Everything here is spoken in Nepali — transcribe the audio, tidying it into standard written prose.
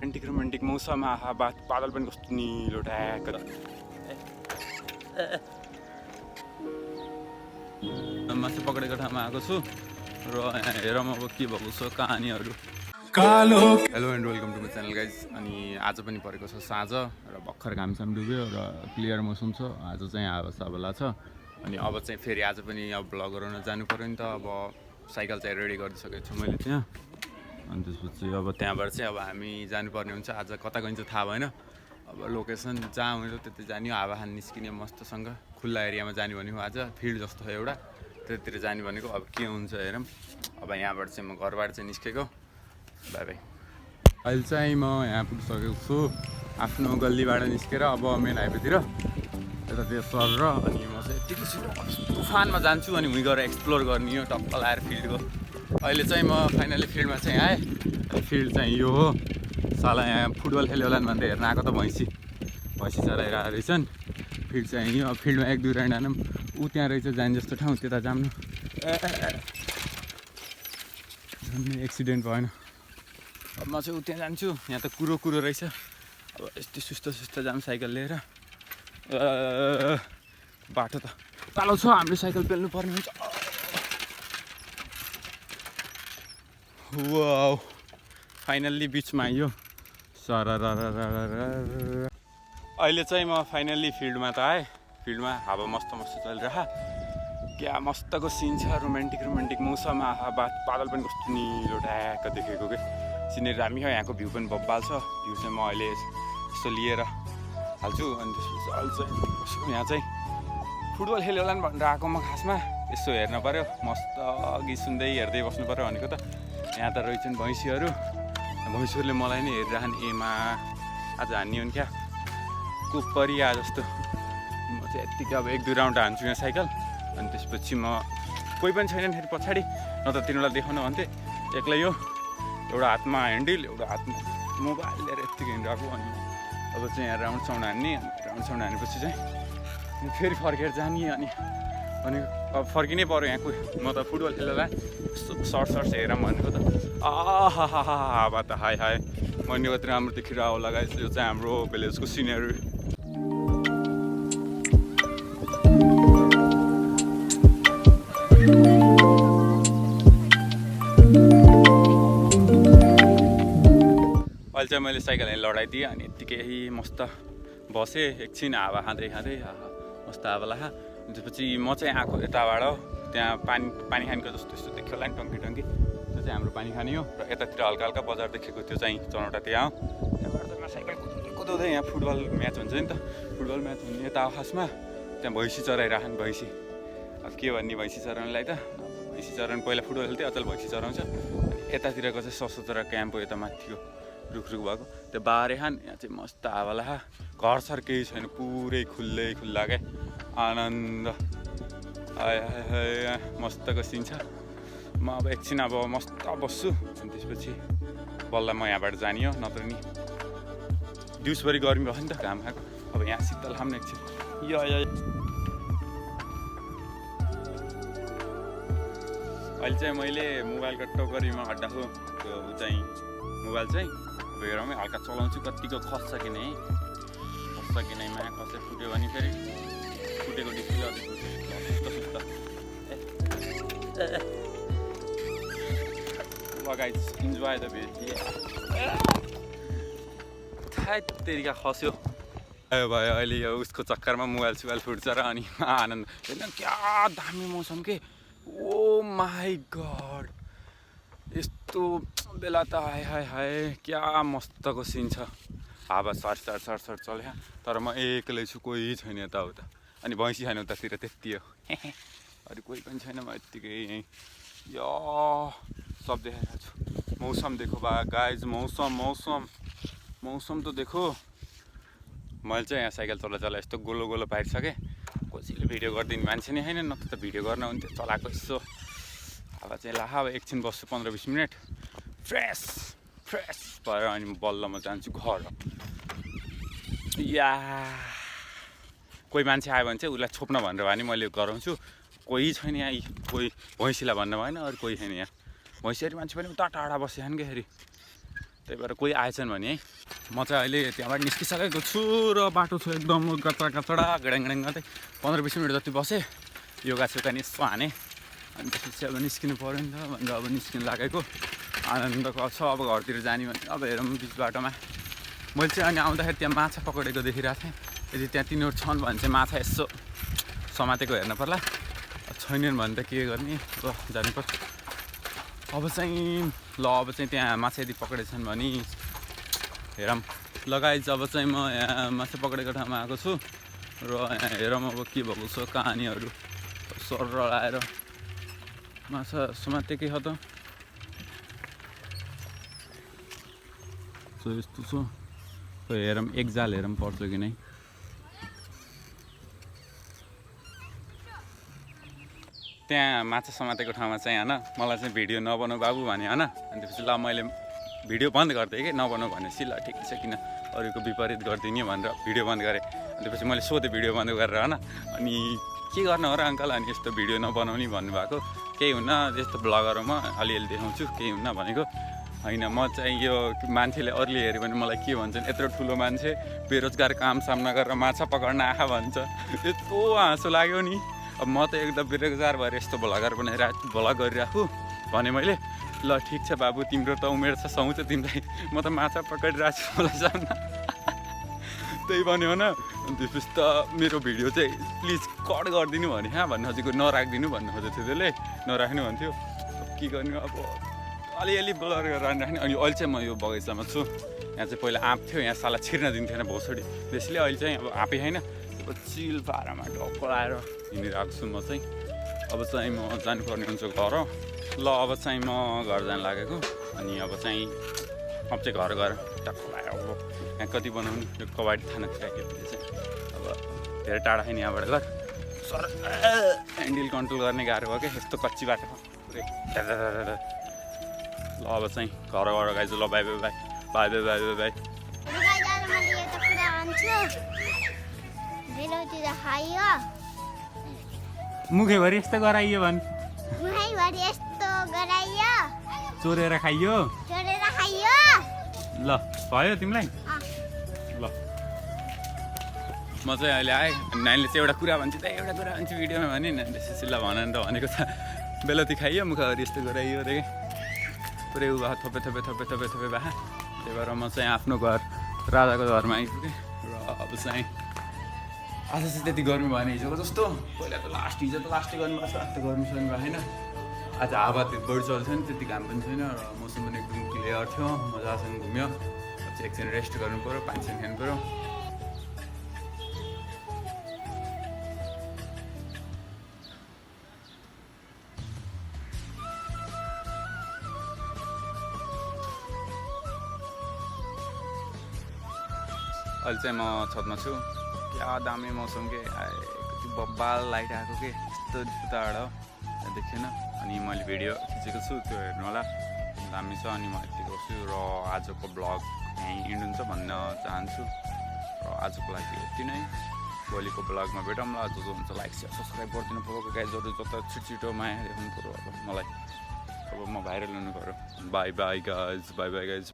रोमान्टिक मौसम आहा बादल पनि कस्तो निलो ढ्याक मासु पक्रेको ठाउँमा आएको छु र यहाँ हेर म अब के भएको छ कहानीहरू। Hello and welcome to my channel guys. अनि आज पनि परेको छ साँझ र भर्खर घामसाम डुब्यो र क्लियर मौसम छ। आज चाहिँ हावा बेला छ अनि अब चाहिँ फेरि आज पनि अब भ्लग गराउन जानु पऱ्यो नि त। अब साइकल चाहिँ रेडी गरिसकेको छु मैले त्यहाँ। अनि त्यसपछि अब त्यहाँबाट चाहिँ अब हामी जानुपर्ने हुन्छ। आज कता गइन्छ थाहा भएन। अब लोकेसन जहाँ हुन्छ त्यति जाने हो। हावा खान निस्किने मस्तसँग खुल्ला एरियामा जाने भने हो। आज फिल्ड जस्तो छ एउटा त्यतिर जाने भनेको। अब के हुन्छ हेरौँ। अब यहाँबाट चाहिँ म घरबाट चाहिँ निस्केको। By by. अहिले चाहिँ म यहाँ पुगिसकेको छु आफ्नो गल्लीबाट निस्केर अब मेन हाइवेतिर यतातिर सरेर। अनि म चाहिँ यतिकै तुफानमा जान्छु अनि उहीँ गएर एक्सप्लोर गर्ने हो टक्क लाएर फिल्डको। अहिले चाहिँ म फाइनली फिल्डमा चाहिँ आएँ। फिल्ड चाहिँ यो हो। साला यहाँ फुटबल खेल्यो होला भनेर हेर्न आएको त भैँसी चराएर आएर रहेछन्। फिल्ड चाहिँ यो। फिल्डमा एक दुई राउन्ड हानौँ। ऊ त्यहाँ रहेछ जाने जस्तो ठाउँ त्यता जाम्नु। एक्सिडेन्ट भएन। अब म चाहिँ ऊ त्यहाँ जान्छु। यहाँ त कुरो रहेछ। अब यस्तो सुस्त जाम साइकल लिएर। बाटो त कालो छ। हाम्रो साइकल पेल्नु पर्ने हुन्छ। वाउ फाइनल्ली बिचमा आइयो। अहिले चाहिँ म फाइनल्ली फिल्डमा त आएँ। फिल्डमा हावा मस्त चलिरह। क्या मस्तको सिन छ। रोमान्टिक मौसम आहा बादल पनि कस्तो निलो ढ्याक देखेको के। सिनेरी दामी छ। यहाँको भ्यू पनि बब्बाल छ। भ्यू चाहिँ म अहिले यस्तो लिएर हाल्छु। अनि त्यसपछि अहिले चाहिँ यहाँ चाहिँ फुटबल खेल्यो होला नि भनेर आएको म खासमा। यसो हेर्न पऱ्यो। मस्त गीत सुन्दै हेर्दै बस्नु पऱ्यो भनेको त। यहाँ त रहेछन् भैँसीहरू। भैँसीहरूले मलाई नै हेरिरहन्। एमा आज हान्ने हो नि क्या को परिया जस्तो। म चाहिँ यत्तिकै अब एक दुई राउन्ड हान्छु यहाँ साइकल। अनि त्यसपछि म कोही पनि छैन फेरि पछाडि। न त तिनीहरूलाई देखाउन भन्थेँ। एक्लै हो। एउटा हातमा ह्यान्डल एउटा हातमा मोबाइल लिएर यत्तिकै हिँडिरहेको। अनि अब चाहिँ यहाँ राउन्ड हान्ने। राउन्ड हानेपछि चाहिँ फेरि फर्केर जाने। अनि अब फर्किनै पऱ्यो यहाँ कोही। म त फुटबल खेलेर सर्ट्स हेरौँ भनेको त। आहा हावा त हाई मैले कति राम्रो देखिरहेको होला गाइस। यो चाहिँ हाम्रो भिलेजको सिनेरी। अहिले चाहिँ मैले साइकल लडाइदिएँ। अनि यत्तिकै मस्त बसेँ एकछिन हावा खाँदै मस्त हावा लाखा। त्यसपछि म चाहिँ आएको यताबाट। त्यहाँ पानी खानेको जस्तो यस्तो देख्यो होला नि टङ्की। त्यो चाहिँ हाम्रो पानी खाने हो। र यतातिर हल्का बजार देखेको त्यो चाहिँ चनौटा त्यहाँ हो। त्यहाँबाट चाहिँ म साइकल कुदाउँदै यहाँ फुटबल म्याच हुन्छ नि त। फुटबल म्याच हुने यता खासमा त्यहाँ भैँसी चराइराखन्। भैँसी अब के भन्ने भैँसी चराउनलाई त। भैँसी चराउनु पहिला फुटबल खेल्थ्यो अचल भैँसी चराउँछ। अनि यतातिरको चाहिँ सशस्त्र क्याम्प हो। यता माथिको रुख भएको त्यो बारे खान। यहाँ चाहिँ मस्त हावा लाखा। घर केही छैन पुरै खुल्ला क्या। आनन्द मस्तको सिन छ। म अब एकछिन अब मस्त बस्छु। अनि त्यसपछि बल्ल म यहाँबाट जाने हो। नत्र नि दिउँसभरि गर्मी भयो नि त घाम खाएको। अब यहाँ शीतल खाम एकछिन। अहिले चाहिँ मैले मोबाइलको टोकरीमा हटाएको त्यो चाहिँ मोबाइल चाहिँ अब हेरौँ हल्का चलाउँछु कतिको खस्छ कि नै मा खसे फुट्यो भने फेरि फुटेको डिस्प्ले अझै सुस्त गाइज इन्जोय द भिडियो। तरिका खस्यो भयो। अहिले यो उसको चक्करमा मोबाइल फुट्छ र अनि आनन्द हेर्न क्या दामी मौसम के। ओ माई गड यस्तो बेला त हाय क्या मस्तको सिन छ। हावा सर्ट चल्यो। तर म एक्लै छु कोही छैन यताउता। अनि भैँसी छैन उतातिर त्यति हो। अरू कोही पनि छैन। म यत्तिकै यहीँ यो सब देखाइरहेको छु। मौसम देखो बा गाइज। मौसम त देखो। मैले चाहिँ यहाँ साइकल चला यस्तो गोलो पारिसकेँ। कसैले भिडियो गरिदिने मान्छे नै छैन। न त भिडियो गर्न हुन्थ्यो। चलाएको यसो हावा चाहिँ लाहा। अब एकछिन बस्छु 15-20 मिनट फ्रेस भएर अनि बल्ल म जान्छु घर। या कोही मान्छे आयो भने चाहिँ उसलाई छोप्न भनेर भने मैले गराउँछु। कोही छैन यहाँ। कोही भैँसीलाई भन्न भएन। अरू कोही छैन यहाँ। भैँसीहरू मान्छे पनि उता टाढा बसेछन् क्या। फेरि त्यही भएर कोही आएछन् भने है म चाहिँ अहिले त्यहाँबाट निस्किसकेको छु र बाटो छु एकदम कचडा कचडा गडाङ गडाङ गर्दै 15-20 मिनट जति बसेँ योगा सोगा यसो हाने अनि त्यसपछि अब निस्किनु पऱ्यो नि त भनेर अब निस्किनु लागेको आनन्दको छ अब घरतिर जाने भने अब हेरौँ बिच बाटोमा मैले चाहिँ अनि आउँदाखेरि त्यहाँ माछा पक्रेको देखिरहेको थिएँ यदि त्यहाँ तिनीहरू छन् भने चाहिँ माछा यसो समातेको हेर्नु पर्ला छैनन् भने त के गर्ने ल जानुपर्छ अब चाहिँ त्यहाँ माछा यदि पक्रेछन् भने हेरौँ लगायत अब चाहिँ म यहाँ माछा पक्रेको ठाउँमा आएको छु र यहाँ हेरौँ अब के भएको छ कहानीहरू सर आएर माछा समातेकै हो त यस्तो छ हेरौँ एक जाल हेरौँ पर्छ कि नै त्यहाँ माछा समातेको ठाउँमा चाहिँ होइन मलाई चाहिँ भिडियो नबनाऊ बाबु भने होइन अनि त्यसपछि ल मैले भिडियो बन्द गरिदिएँ कि नबनाऊ भनेपछि ल ठिक छ किन अरूको विपरीत गरिदिने भनेर भिडियो बन्द गरेँ अनि त्यसपछि मैले सोधेँ भिडियो बन्द गरेर होइन अनि के गर्नु हो र अङ्कल अनि यस्तो भिडियो नबनाउने भन्नुभएको केही हुन्न यस्तो ब्लगरमा अलिअलि देखाउँछु केही हुन्न भनेको होइन म चाहिँ यो मान्छेले अरूले हेऱ्यो भने मलाई के भन्छन् यत्रो ठुलो मान्छे बेरोजगार काम सामना गरेर माछा पकड्न आँखा भन्छ यस्तो हाँसो लाग्यो नि अब म त एकदम बेरोजगार भएर यस्तो भ्लगर भ्लग गरिराखु भने मैले ल ठिक छ बाबु तिम्रो त उमेर छ सुहाउँछ तिमीलाई म त माछा पक्रिरहेको छु मलाई सामना त्यही भन्यो होइन त्यसपछि त मेरो भिडियो चाहिँ प्लिज कट गरिदिनु भने भन्नु खोजेको नराखिदिनु भन्नु खोजेको थियो त्यसले नराख्नु भन्थ्यो के गर्नु अब अलिअलि ब्लर गरेर राख्ने अनि अहिले चाहिँ म यो बगैँचामा छु यहाँ चाहिँ पहिला आँप थियो यहाँ साला छिर्न दिन्थेन भोसडी त्यसले अहिले चाहिँ अब आँपे होइन अब चिल पारामा ढक्कलाएर हिँडिरहेको छु म चाहिँ अब चाहिँ म जानुपर्ने हुन्छ घर ल अब चाहिँ म घर जान लागेको अनि अब चाहिँ घर गएर टक्क लगाएर अब यहाँ कति बनाउनु यो कबाडी थानातिर आइपुग्यो चाहिँ अब धेरै टाढा छैन यहाँबाट घर सर ह्यान्डल कन्ट्रोल गर्ने गाह्रो भयो क्या यस्तो कच्ची बाटो पुरै ल अब चाहिँ घर गएर गाइज ल bye bye bye bye bye bye bye bye मुखैभरि यस्तो गराइयो भन् चोरेर खाइयो ल भयो तिमीलाई ल म चाहिँ अहिले आएँ नानीले चाहिँ एउटा कुरा भन्छ एउटा कुरा भन्छ भिडियोमा भने त्यसपछि ल भन नि त भनेको त बेलुती खाइयो मुखभरि यस्तो गराइयो रे पुरै उ भयो थोपे भए त्यही भएर म चाहिँ आफ्नो घर राजाको घरमा आइपुगेँ र अब चाहिँ आज चाहिँ त्यति गर्मी भएन हिजोको जस्तो पहिला त हिजो त लास्टै गर्नुभएको छ त गर्मी सक्नु भएन आज हावा त्यति बढी चल्छ नि त्यति घाम पनि छैन र मौसम पनि एकदम क्लियर थियो मजासँग घुम्यो अब चाहिँ एकछिन रेस्ट गर्नु पऱ्यो पानी सानी खानु पऱ्यो अहिले चाहिँ म छतमा छु क्या दामी मौसम के कति बब्बाल लाइट आएको के यस्तो उताबाट देखिएन अनि मैले भिडियो खिचेको छु त्यो हेर्नु होला दामी छ अनि म यति गर्छु र आजको ब्लग यहीँ इन्ड हुन्छ भन्न चाहन्छु र आजको लागि यति नै भोलिको ब्लगमा भेटौँला जो हुन्छ लाइक सेयर सब्सक्राइब गरिदिनु पऱ्यो गाइजहरू जता छिटो माया देखाउनु पऱ्यो अब मलाई अब म भाइरल हुनु पऱ्यो बाई बाई गाइज